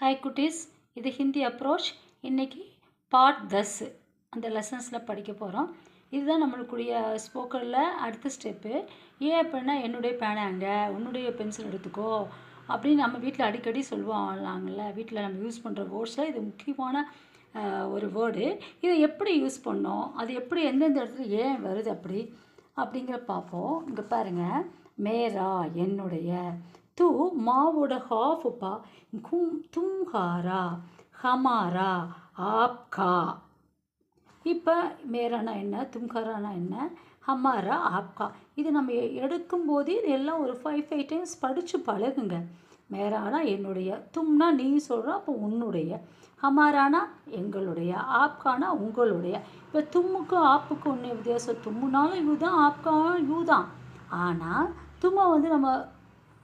Hi குட்டீஸ், இது Hindi approach. இன்றைக்கி பார்ட் 10 அந்த லெசன்ஸில் படிக்க போகிறோம். இதுதான் நம்மளுக்குரிய ஸ்போக்கனில் அடுத்த ஸ்டெப்பு. ஏன் அப்படின்னா என்னுடைய பேனா அங்கே, உன்னுடைய பென்சில் எடுத்துக்கோ அப்படின்னு நம்ம வீட்டில் அடிக்கடி சொல்லுவாங்கல்ல. வீட்டில் நம்ம யூஸ் பண்ணுற வேர்ட்ஸில் இது முக்கியமான ஒரு வேர்டு. இதை எப்படி யூஸ் பண்ணோம், அது எப்படி எந்தெந்த இடத்துல ஏன் வருது அப்படிங்கிற பார்ப்போம். இங்கே பாருங்கள், மேரா என்னுடைய, तू मावोட ஹாஃபுப்பா, तुम्हारा, हमारा, आपका. இப்போ மேரானா என்ன, தும்காரானா என்ன, ஹமாரா, ஆப்கா. இது நம்ம எடுக்கும்போது இது எல்லாம் ஒரு 5 டைம்ஸ் படித்து பழகுங்க. மேரானா என்னுடைய, தும்னா நீ சொல்கிற, அப்போ உன்னுடைய, ஹமாரானா எங்களுடைய, ஆப்கானா உங்களுடைய. இப்போ தும்முக்கும் ஆப்புக்கும் ஒன்று வித்தியாசம். தும்முனாலும் யூ தான், ஆப்காவும் யூ தான். ஆனால் தும்மை வந்து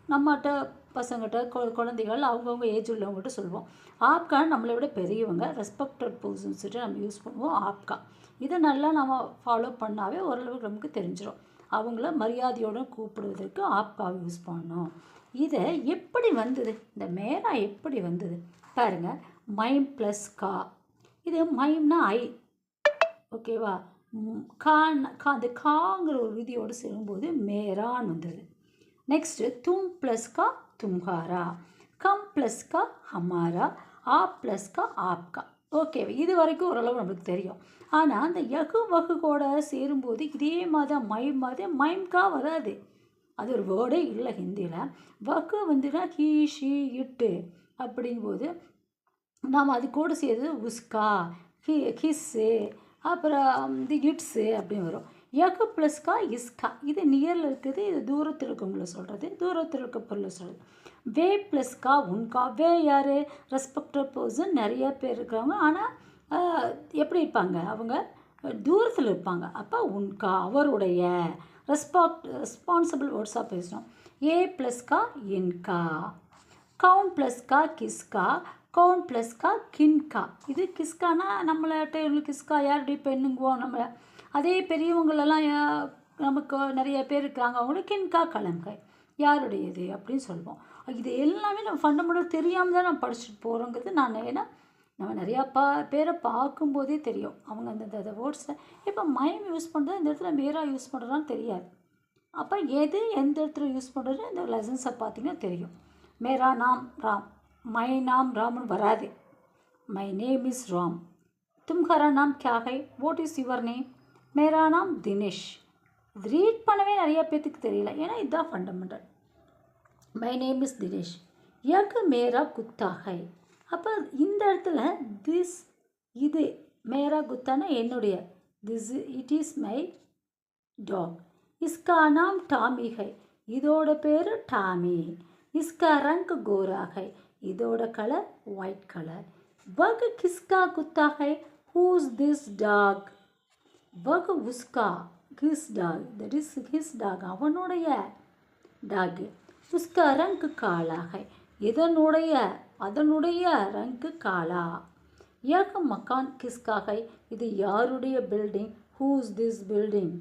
நம்மகிட்ட பசங்கிட்ட குழந்தைகள் அவங்கவுங்க ஏஜ் உள்ளவங்ககிட்ட சொல்லுவோம். ஆப்கா நம்மளை விட பெரியவங்க, ரெஸ்பெக்டட் பர்சன்ஸ்கிட்ட நம்ம யூஸ் பண்ணுவோம் ஆப்கா. இதை நல்லா நம்ம ஃபாலோ பண்ணாவே ஓரளவுக்கு நமக்கு தெரிஞ்சிடும். அவங்கள மரியாதையோடு கூப்பிடுவதற்கு ஆப்காவை யூஸ் பண்ணணும். இதை எப்படி வந்தது, இந்த மேரா எப்படி வந்தது பாருங்கள். மைம் ப்ளஸ் கா. இது மைம்னா ஐ, ஓகேவா. அந்த காங்கிற ஒரு விதியோடு சேரும்போது மேரான்னு வந்தது. नेक्स्ट तुम प्लस का तुम्हारा, कम प्लस का हमारा, आप प्लस का आपका. ஓகே, இது வரைக்கும் ஓரளவு நம்மளுக்கு தெரியும். ஆனால் அந்த யகு வகு கூட சேரும்போது இதே மாதிரி மைம்கா வராது. அது ஒரு வேர்டே இல்லை ஹிந்தியில். வகு வந்துன்னா ஹீ ஷீ இட்டு அப்படிங்கும்போது நாம் அது கூட சேர்த்து உஸ்கா, ஹிஸ்ஸு, அப்புறம் இந்த இட்ஸு அப்படின்னு வரும். யகு ப்ளஸ்கா இஸ்கா. இது நியரில் இருக்குது, இது தூரத்தில் இருக்கவங்கள சொல்கிறது, தூரத்தில் இருக்க பொருளை சொல்கிறது. வே ப்ளஸ்கா உன்கா. வே யார், ரெஸ்பெக்டட் பர்சன், நிறைய பேர் இருக்கிறவங்க. ஆனால் எப்படி இருப்பாங்க, அவங்க தூரத்தில் இருப்பாங்க. அப்போ உன்கா அவருடைய, ரெஸ்பான்சிபிள் வேர்ட்ஸாக பேசணும். ஏ ப்ளஸ்கா இன்கா. கவுன் ப்ளஸ்கா கிஸ்கா, கவுன் ப்ளஸ்கா கின்கா. இது கிஸ்கானா நம்மள்ட்ட கிஸ்கா யாருடைய பெண்ணுங்குவோம் நம்மளை. அதே பெரியவங்களெல்லாம் நமக்கு நிறைய பேர் இருக்கிறாங்க, அவங்களுக்கு கின்கா கலம்காய் யாருடையது அப்படின்னு சொல்லுவோம். இது எல்லாமே நம்ம ஃபண்டமெண்டல் தெரியாமல் தான் நம்ம படிச்சுட்டு போகிறோங்கிறது நான். ஏன்னா நம்ம நிறையா பேரை பார்க்கும்போதே தெரியும் அவங்க அந்த வேர்ட்ஸை. இப்போ மைம் யூஸ் பண்ணுறது இந்த இடத்துல மேரா யூஸ் பண்ணுறதான்னு தெரியாது. அப்போ எது எந்த இடத்துல யூஸ் பண்ணுறது இந்த லெசன்ஸை பார்த்திங்கன்னா தெரியும். மேரா நாம் ராம், மை நாம் ராம்னு வராது. My name is Ram. தும்ஹாரா நாம் கியா ஹை, வாட் இஸ் யுவர் நேம். மேரா நாம் தினேஷ். இது ரீட் பண்ணவே நிறையா பேர்த்துக்கு தெரியல, ஏன்னா இதுதான் fundamental. My name is Dinesh. யக் மேரா குத்தா ஹை. அப்போ இந்த இடத்துல திஸ், இது மேரா குத்தானா என்னுடைய, this it is my dog. இஸ்கா நாம் டாமி ஹை. இதோட பேர் டாமி. இஸ்கா ரங்க் கோரா ஹை. இதோட கலர் ஒயிட் கலர். வக் கிஸ்கா குத்தா ஹை, ஹூஸ் திஸ் டாக். வக் உஸ்கா, his dog, that is his dog, அவனுடைய டாக். உஸ்கா ரங்க் காலா ஹை. அதனுடைய ரங்கு காலா. யக் மக்கான் கிஸ்கா ஹை. இது யாருடைய பில்டிங், ஹூஸ் திஸ் பில்டிங்.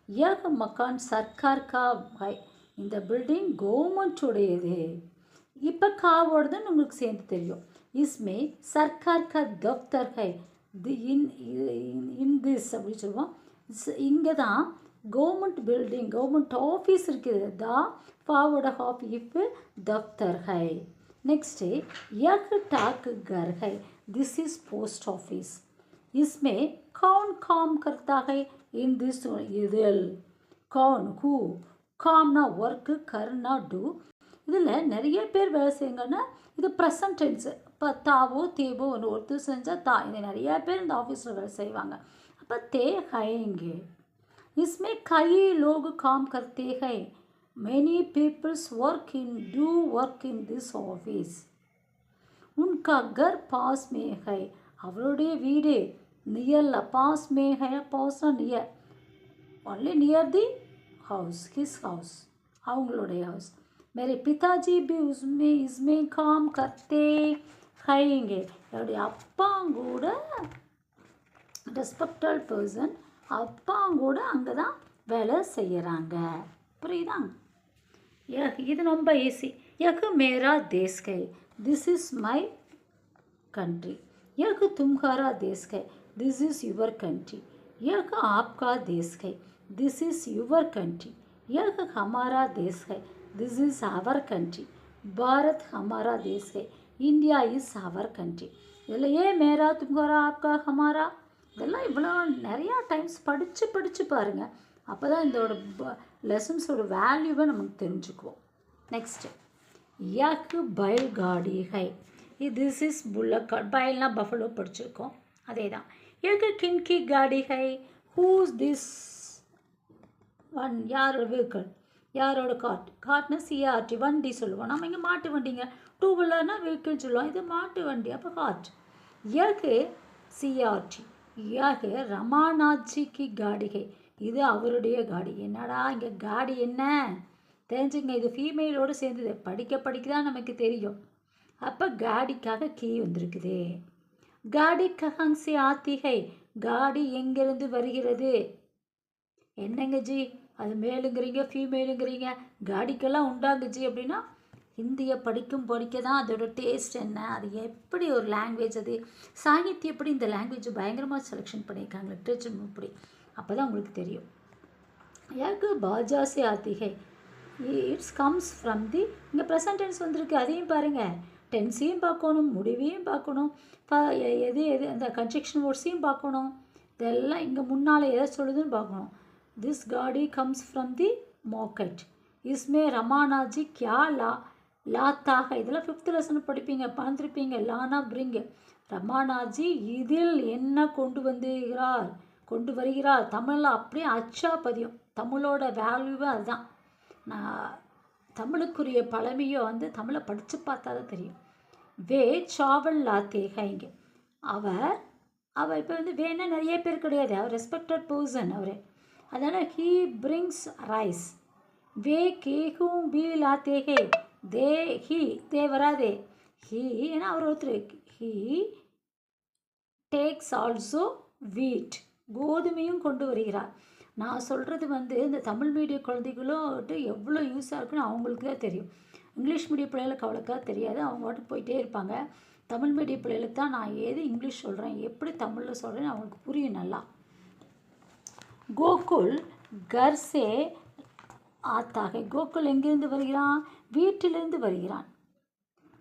யக் மக்கான் சர்க்கார் கா ஹை. இந்த பில்டிங் கவர்மெண்ட்டுடையது. இப்போ காவோடதுன்னு உங்களுக்கு சேர்ந்து தெரியும். இஸ்மே சர்க்கார் கா தஃப்தர் ஹை. இன் திஸ் அப்படின்னு சொல்லுவோம். இங்கே தான் கவர்மெண்ட் பில்டிங், கவர்மெண்ட் ஆஃபீஸ் இருக்குது. த ஃபாவோட ஹாஃப் இப்போ தஃப்தர் ஹை. नेक्स्ट यक टाक घर है, दिस इज पोस्ट ऑफिस. इसमें कौन काम करता है इन दिस, इधर कौन, हु. காம்னா ஒர்க்கு, கர்னா டூ. இதில் நிறைய பேர் வேலை செய்யுங்கன்னா இது ப்ரெசன்ட் டென்ஸு. இப்போ தாவோ தேவோ ஒருத்தர் செஞ்சால் தா. இது நிறையா பேர் இந்த ஆஃபீஸில் வேலை செய்வாங்க. அப்போ தே ஹைங்கே. इसमें कई लोग काम करते हैं. Many people's work in this office. उनका घर पास में है. அவருடைய வீடு நியர்ல, பாஸ் மே है, பாஸ்னா near, only near the house, his house, அவங்களுடைய ஹவுஸ். मेरे पिताजी भी इसमें काम करते हैंगे. என்னுடைய அப்பாங்கூட ரெஸ்பெக்டட் பர்சன், அப்பாங்கூட அங்கே தான் வேலை செய்கிறாங்க. புரியுதா? இது ரொம்ப ஈஸி. யக் மேரா தேஸ் கை. This is my country. यह तुम्हारा देश है, this is your country. यह आपका देश है, this is your country. यह हमारा देश है, this is our country. Bharat हमारा देश है, India is our country. இதில் ஏன் மேரா தும்காரா ஆப்கா ஹமாரா இதெல்லாம் இவ்வளோ நிறையா டைம்ஸ் படித்து பாருங்கள். அப்போ தான் இதோட லெசன்ஸோட வேல்யூவை நமக்கு தெரிஞ்சுக்குவோம். நெக்ஸ்ட்டு யக் பைல் காடி ஹை, திஸ் இஸ் புல்லக் கார்ட். பைல்னா பஃபலோ படிச்சிருக்கோம், அதே தான். யக் கின்கி காடி ஹை, ஹூஸ் திஸ் ஒன், யாரோட வெஹிக்கிள், யாரோட கார்ட். கார்ட்னா சிஆர்டி, வண்டி சொல்லுவோம். நம்ம இங்கே மாட்டு வண்டிங்க, டூ வீலர்னா வெஹிக்கிள் சொல்லுவோம், இது மாட்டு வண்டி, அப்போ கார்ட். யக் சிஆர்டி, யக் ரமாநாத்ஜிக்கு காடி ஹை, இது அவருடைய காடி. என்னடா இங்கே காடி என்ன தெரிஞ்சுங்க, இது ஃபீமேலோடு சேர்ந்தது. படிக்க தான் நமக்கு தெரியும். அப்போ காடிக்காக கீ வந்திருக்குது. காடி கஹாங் சே ஆத்தி ஹை, காடி எங்கேருந்து வருகிறது. என்னங்க ஜி அது மேலுங்கிறீங்க ஃபீமேலுங்கிறீங்க, காடிக்கெல்லாம் உண்டாங்க ஜி அப்படின்னா ஹிந்தியை படிக்க தான் அதோட டேஸ்ட் என்ன, அது எப்படி ஒரு லாங்குவேஜ், அது சாகித்யம் எப்படி இந்த லாங்குவேஜ் பயங்கரமாக செலெக்ஷன் பண்ணியிருக்காங்க, லிட்ரேச்சர் இப்படி. அப்போ தான் உங்களுக்கு தெரியும். யக் பாஜா சே ஆத்தி ஹை, இட்ஸ் கம்ஸ் ஃப்ரம் தி, இங்கே ப்ரெசன்ட் டென்ஸ் வந்திருக்கு, அதையும் பாருங்கள். டென்ஸையும் பார்க்கணும், முடிவையும் பார்க்கணும், எது அந்த கன்ஜெக்ஷன் வேர்ட்ஸையும் பார்க்கணும். இதெல்லாம் இங்கே முன்னால் எதை சொல்லுதுன்னு பார்க்கணும். திஸ் காடி கம்ஸ் ஃப்ரம் தி மார்க்கெட், இஸ்மே ரமானாஜி கியா லாத்தாக, இதெல்லாம் 5th லெசன் படிப்பீங்க, பார்த்துருப்பீங்க. லானா பிரிங், ரமானாஜி இதில் என்ன கொண்டு வருகிறார். தமிழில் அப்படியே அச்சா பதியும், தமிழோட வேல்யூவே அதுதான். நான் தமிழுக்குரிய பழமையோ தமிழை படித்து பார்த்தா தான் தெரியும். வே சாவல் லாத்தேக, இங்கே அவர் இப்போ வேணா நிறைய பேர் கிடையாது, அவர் ரெஸ்பெக்டட் பர்சன் அவர். அதனால் ஹீ பிரிங்ஸ் ரைஸ். வே கேகும் பி லாத்தேகே, தே வராதே, ஹீ ஏன்னா அவர் ஒருத்தர். ஹீ டேக்ஸ் ஆல்சோ வீட், கோதுமையும் கொண்டு வருகிறார். நான் சொல்கிறது இந்த தமிழ் மீடிய குழந்தைகளும் எவ்வளோ யூஸாக இருக்குன்னு அவங்களுக்கு தான் தெரியும். இங்கிலீஷ் மீடிய பிள்ளைகளுக்கு அவ்வளோக்கா தெரியாது, அவங்க வாட்டு போயிட்டே இருப்பாங்க. தமிழ் மீடிய பிள்ளைகளுக்கு தான் நான் இங்கிலீஷ் சொல்கிறேன், எப்படி தமிழில் சொல்கிறேன்னு அவங்களுக்கு புரியும் நல்லா. கோகுல் கர்சே ஆத்தாக, கோகுல் எங்கேருந்து வருகிறான், வீட்டிலிருந்து வருகிறான்.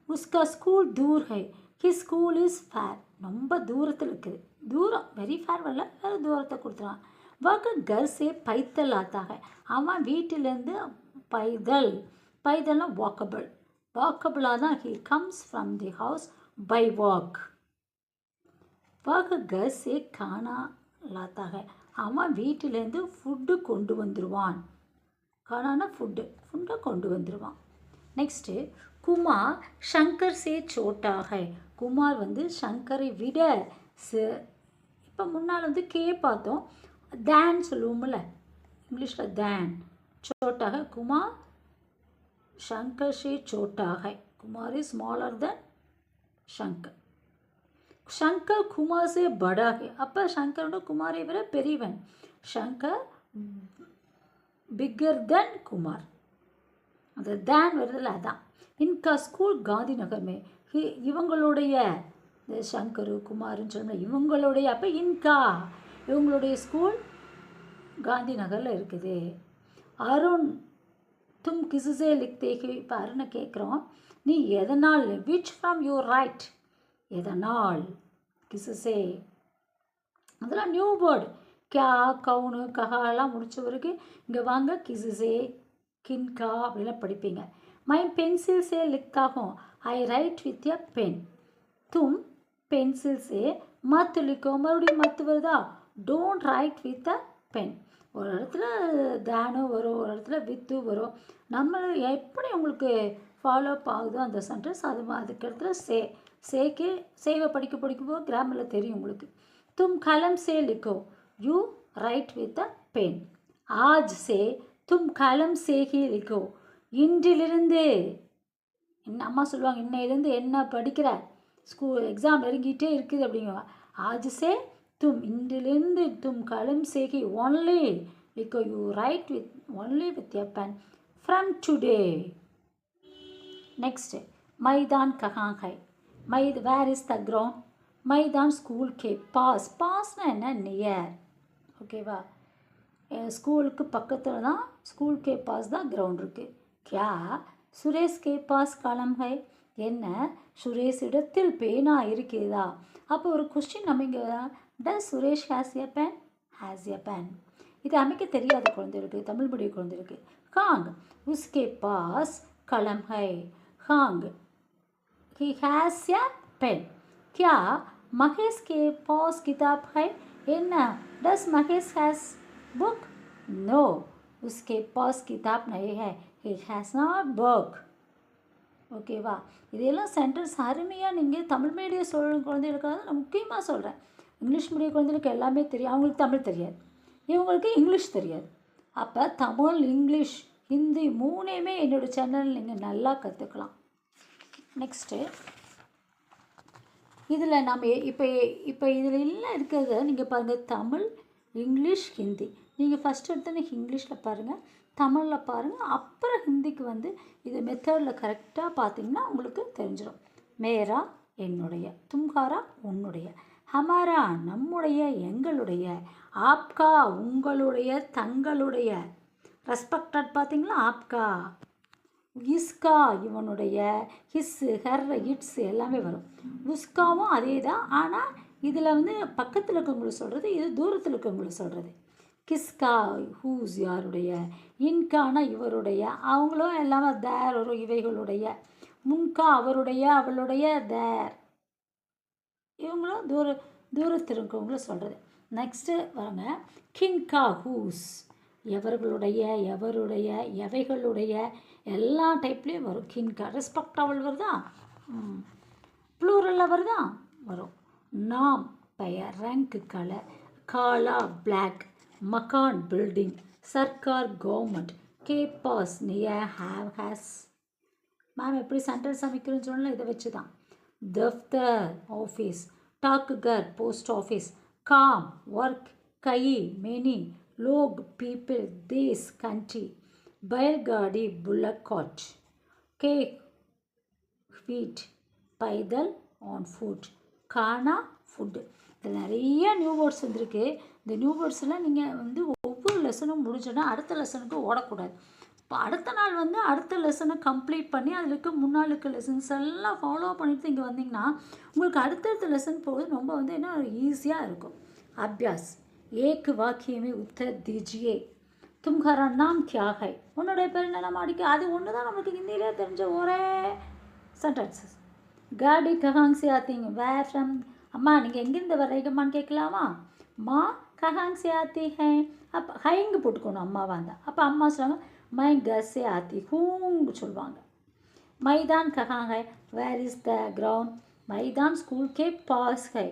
உஸ்கா ஸ்கூல் தூர் ஹை, ஹிஸ் ஸ்கூல் இஸ் ஃபேர், ரொம்ப தூரத்தில் இருக்குது. தூரம் வெரி ஃபேர் வரல, வேறு தூரத்தை கொடுத்துறான். வக கர் சே பைத்தல் ஆத்தாக, அவன் வீட்டிலேருந்து பைதல்னா வாக்கபிளாக தான். He comes from the house by walk. வக கர் சே கானா லாத்தாக, அவன் வீட்டிலேருந்து ஃபுட்டு கொண்டு வந்துடுவான். கானானா ஃபுட்டை கொண்டு வந்துடுவான். நெக்ஸ்ட்டு குமார் ஷங்கர் சே சோட்டாக, குமார் ஷங்கரை விட இப்போ முன்னால் கே பார்த்தோம், தேன் சொல்லுவோம்ல இங்கிலீஷில், தேன். சோட்டாக குமார் ஷங்கர் சே சோட்டாக, Kumar is smaller than Shankar. Shankar Kumar சே படாக, அப்போ ஷங்கரோட குமாரை விட பெரியவன். ஷங்கர் பிக்கர் தென் குமார், அந்த தேன் வருதில்ல அதான். இன்கா ஸ்கூல் காந்தி நகர்மே, இவங்களுடைய இந்த சங்கரு குமார்னு சொல்லணும், இவங்களுடைய. அப்போ இன்கா இவங்களுடைய ஸ்கூல் காந்தி நகரில் இருக்குது. அருண் தும் கிசுசே லிக்தேகி, இப்போ அருணை கேட்குறோம், நீ எதனால், விச் ஃப்ரம் யூர் ரைட், எதனால், கிசுசே அதெல்லாம் நியூ வேர்டு. கியா கவுனு கஹாலாம் முடிச்ச வரைக்கும் இங்கே வாங்க கிசுசே கின்கா அப்படிலாம் படிப்பீங்க. மை பென்சில் சே லிக்தாகும், I write with a pen. தும் பென்சில் சே மத்து லிக்கோ, மறுபடியும் மத்து வருதா, don't write with a pen. ஒரு இடத்துல தானும் வரும், ஒரு இடத்துல வித்து வரும். நம்ம எப்படி உங்களுக்கு ஃபாலோ அப் ஆகுதோ அந்த சென்டென்ஸ், அதுக்கு இடத்துல சேக்கு சேவை படிக்கும்போது கிராமரில் தெரியும் உங்களுக்கு. தும் கலம் சே லிக்கோ, you write with a pen. ஆஜ் சே தும் கலம் சே ஹி லிக்கோ, இன்றிலிருந்து, அம்மா சொல்லுவாங்க இன்னையிலேருந்து என்ன படிக்கிற, ஸ்கூல் எக்ஸாம் நெருங்கிட்டே இருக்குது அப்படிங்குவாங்க. ஆஜ் சே தும், இன்றிலிருந்து தும் கலம் சே ஹி, ஒன்லி லிக்கோ, you write with only with a pen. From today. Next மைதான் கஹாங் ஹை, வேர் இஸ் த கிரவுண்ட்? மைதான் ஸ்கூல் கே பாஸ். பாஸ்னா என்ன? நியர். ஓகேவா? ஸ்கூலுக்கு பக்கத்தில் தான், ஸ்கூல் கே பாஸ் தான் கிரவுண்ட் இருக்குது. கியா சுரேஷ் கே பாஸ் கலம் ஹை? என்ன சுரேஷ் இடத்தில் பேனா இருக்கிறதா? அப்போ ஒரு கொஸ்டின் நம்ம இங்கே, does Suresh has a pen? Has a pen. இது அமைக்க தெரியாத குழந்தைகளுக்கு, தமிழ் மீடிய குழந்தைகளுக்கு. ஹாங் உஸ்கே பாஸ் கலம் ஹை. ஹாங் he has a pen. क्या महेश के पास किताब है? என்ன does Mahesh has book? No, उसके पास किताब नहीं है. He has not book. ஓகேவா? இதெல்லாம் சென்டென்ஸ் அருமையாக நீங்கள் தமிழ் மீடியம் குழந்தைகளுக்காக நான் முக்கியமாக சொல்கிறேன். இங்கிலீஷ் மீடியம் குழந்தைகளுக்கு எல்லாமே தெரியும், அவங்களுக்கு தமிழ் தெரியாது, இவங்களுக்கு இங்கிலீஷ் தெரியாது. அப்போ தமிழ், இங்கிலீஷ், ஹிந்தி மூணையுமே என்னோடய சேனல் நீங்கள் நல்லா கற்றுக்கலாம். நெக்ஸ்ட்டு இதில் நம்ம இப்போ இதில் எல்லாம் இருக்கிறத நீங்கள் பாருங்கள், தமிழ், இங்கிலீஷ், ஹிந்தி. நீங்கள் ஃபஸ்ட்டு எடுத்தோன்னே இங்கிலீஷில் பாருங்கள், தமிழில் பாருங்கள், அப்புறம் ஹிந்திக்கு வந்து இது மெத்தடில் கரெக்டாக பார்த்தீங்கன்னா உங்களுக்கு தெரிஞ்சிடும். மேரா என்னுடைய, தும்காரா உன்னுடைய, ஹமாரா நம்முடைய எங்களுடைய, ஆப்கா உங்களுடைய தங்களுடைய, ரெஸ்பெக்டட் பார்த்தீங்களா ஆப்கா, இஸ்கா இவனுடைய, ஹிஸ்ஸு ஹர் இட்ஸ் எல்லாமே வரும். உஸ்காவும் அதே தான், ஆனால் இதில் வந்து பக்கத்தில் இருக்கவங்களை சொல்கிறது, இது தூரத்தில் இருக்கவங்களை சொல்கிறது. கிஸ்கா ஹூஸ் யாருடைய, இன்கானா இவருடைய, அவங்களும் எல்லாமே தேர் வரும் இவைகளுடைய, முன்கா அவருடைய அவளுடைய, தேர் இவங்களும் தூரத்தில் இருக்கவங்கள சொல்கிறது. நெக்ஸ்ட்டு வாங்க, கின்கா ஹூஸ் எவர்களுடைய, எவருடைய, எவைகளுடைய, எல்லா டைப்லேயும் வரும். கின்கா ரெஸ்பெக்டபிள் வருதா, ப்ளூரலில் வருதா வரும். நாம் பெயர், ரேங்க் கலர், காலா பிளாக், மகான் பில்டிங், சர்க்கார் கவர்மெண்ட், கேப்பாஸ் நியர், ஹேவ் ஹேஸ். மேம் எப்படி சென்டென்ஸ் அமைக்கிறோன்னு சொன்னால் இதை வச்சு தான். தஃப்தர் ஆஃபீஸ், டாக்குகர் போஸ்ட் ஆஃபீஸ், காம் ஒர்க், கை மெனி, लोग people देश country, बैलगाड़ी बुलक cart, cake wheat पैदल on foot, खाना food. இதில் நிறைய நியூ வேர்ட்ஸ் வந்துருக்கு. இந்த நியூ வேர்ட்ஸ்லாம் நீங்கள் வந்து ஒவ்வொரு லெசனும் முடிஞ்சோன்னா அடுத்த லெசனுக்கு ஓடக்கூடாது. இப்போ அடுத்த நாள் வந்து அடுத்த லெசனை கம்ப்ளீட் பண்ணி அதில் இருக்க முன்னாள் இருக்க லெசன்ஸ் எல்லாம் ஃபாலோ பண்ணிட்டு இங்கே வந்தீங்கன்னா உங்களுக்கு அடுத்தடுத்த லெசன் போகுது ரொம்ப வந்து என்ன ஈஸியாக இருக்கும். அபியாஸ் एक वाक्य में उत्तर दीजिए. तुम्हारा नाम क्या है? உன்னுடைய பேர் என்ன? நம்ம அடிக்க அது ஒன்று தான் நமக்கு ஹிந்தியிலே தெரிஞ்ச ஒரே சென்டென்சஸ். गाड़ी कहाँ से आती है? வேர் ஃப்ரம். அம்மா நீங்கள் எங்கேருந்து வர்றீங்கம்மான்னு கேட்கலாமா? மா कहाँ से आती है? அப்போ ஹைங்கு போட்டுக்கணும் அம்மாவாக இருந்தால். அப்போ அம்மா சொல்லுவாங்க மை घर से आती हूँ சொல்லுவாங்க. मैदान कहाँ है? வேர் इज़ द ग्राउंड? मैदान स्कूल के पास है.